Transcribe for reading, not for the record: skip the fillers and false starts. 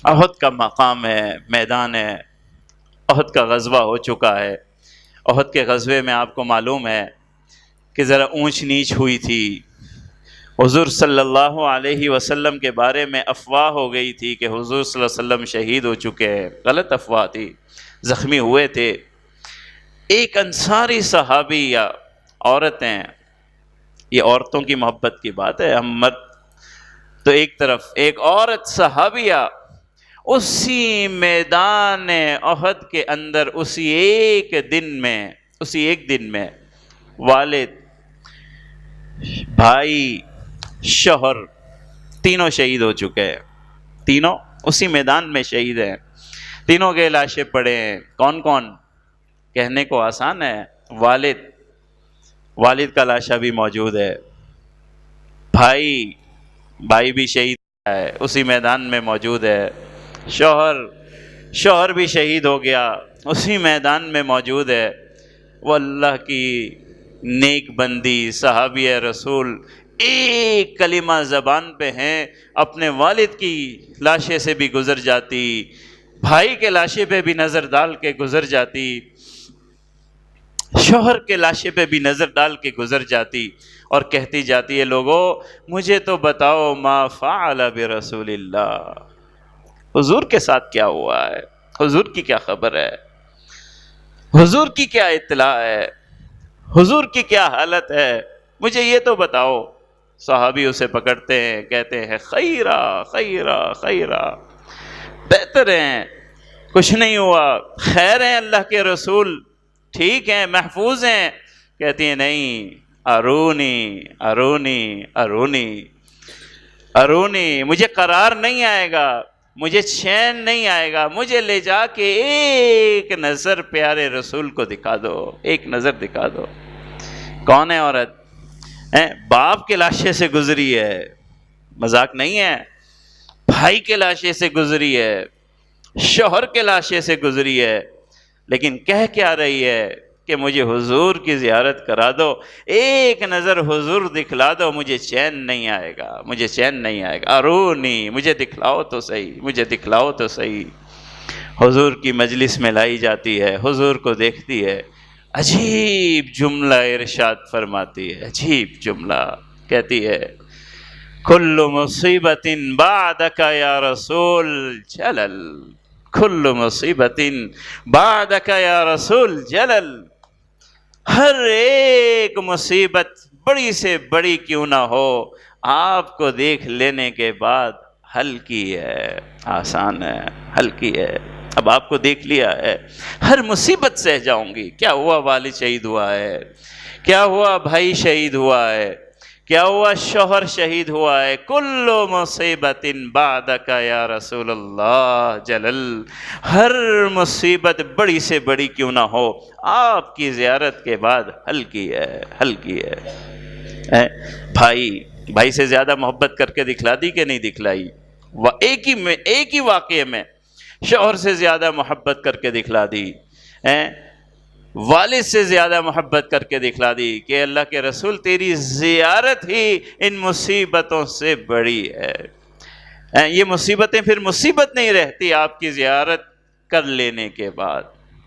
احد کا مقام ہے، میدان ہے، احد کا غزوہ ہو چکا ہے۔ احد کے غزوے میں آپ کو معلوم ہے کہ ذرا اونچ نیچ ہوئی تھی، حضور صلی اللہ علیہ وسلم کے بارے میں افواہ ہو گئی تھی کہ حضور صلی اللہ علیہ وسلم شہید ہو چکے ہیں، غلط افواہ تھی، زخمی ہوئے تھے۔ ایک انصاری صحابی یا عورتیں، یہ عورتوں کی محبت کی بات ہے، ہم مرد تو ایک طرف، ایک عورت صحابیہ اسی میدان احد کے اندر اسی ایک دن میں والد، بھائی، شوہر تینوں شہید ہو چکے ہیں، تینوں اسی میدان میں شہید ہیں، تینوں کے لاشیں پڑے ہیں۔ کون کون؟ کہنے کو آسان ہے، والد کا لاشا بھی موجود ہے، بھائی بھی شہید ہے، اسی میدان میں موجود ہے، شوہر بھی شہید ہو گیا، اسی میدان میں موجود ہے۔ وہ اللہ کی نیک بندی صحابی رسول ایک کلمہ زبان پہ ہیں، اپنے والد کی لاشے سے بھی گزر جاتی، بھائی کے لاشے پہ بھی نظر ڈال کے گزر جاتی، شوہر کے لاشے پہ بھی نظر ڈال کے گزر جاتی، اور کہتی جاتی ہے، لوگوں مجھے تو بتاؤ ما فعل برسول اللہ، حضور کے ساتھ کیا ہوا ہے، حضور کی کیا خبر ہے، حضور کی کیا اطلاع ہے، حضور کی کیا حالت ہے، مجھے یہ تو بتاؤ۔ صحابی اسے پکڑتے ہیں، کہتے ہیں خیرہ خیرہ خیرہ، بہتر ہیں، کچھ نہیں ہوا، خیر ہیں اللہ کے رسول، ٹھیک ہیں، محفوظ ہیں۔ کہتی ہیں نہیں، ارونی ارونی ارونی ارونی، مجھے قرار نہیں آئے گا، مجھے چین نہیں آئے گا، مجھے لے جا کے ایک نظر پیارے رسول کو دکھا دو، ایک نظر دکھا دو۔ کون ہے عورت؟ باپ کے لاشے سے گزری ہے، مذاق نہیں ہے، بھائی کے لاشے سے گزری ہے، شوہر کے لاشے سے گزری ہے، لیکن کہہ کیا رہی ہے کہ مجھے حضور کی زیارت کرا دو، ایک نظر حضور دکھلا دو، مجھے چین نہیں آئے گا، مجھے چین نہیں آئے گا، ارونی، مجھے دکھلاؤ تو صحیح، مجھے دکھلاؤ تو صحیح۔ حضور کی مجلس میں لائی جاتی ہے، حضور کو دیکھتی ہے، عجیب جملہ ارشاد فرماتی ہے، عجیب جملہ کہتی ہے، کل مصیبت بعدک یا رسول جلل، کل مصیبت بعدک یا رسول جلل، ہر ایک مصیبت بڑی سے بڑی کیوں نہ ہو، آپ کو دیکھ لینے کے بعد ہلکی ہے، آسان ہے، ہلکی ہے، اب آپ کو دیکھ لیا ہے، ہر مصیبت سہ جاؤں گی۔ کیا ہوا؟ والد شہید ہوا ہے، کیا ہوا؟ بھائی شہید ہوا ہے، کیا ہوا؟ شوہر شہید ہوا ہے، کل مصیبت بعدک یا رسول اللہ جلل، ہر مصیبت بڑی سے بڑی کیوں نہ ہو، آپ کی زیارت کے بعد ہلکی ہے، ہلکی ہے۔ بھائی سے زیادہ محبت کر کے دکھلا دی کہ نہیں دکھلائی؟ ایک ہی واقعے میں شوہر سے زیادہ محبت کر کے دکھلا دی، والد سے زیادہ محبت کر کے دکھلا دی کہ اللہ کے رسول تیری زیارت ہی ان مصیبتوں سے بڑی ہے۔ یہ مصیبتیں پھر مصیبت نہیں رہتی آپ کی زیارت کر لینے کے بعد۔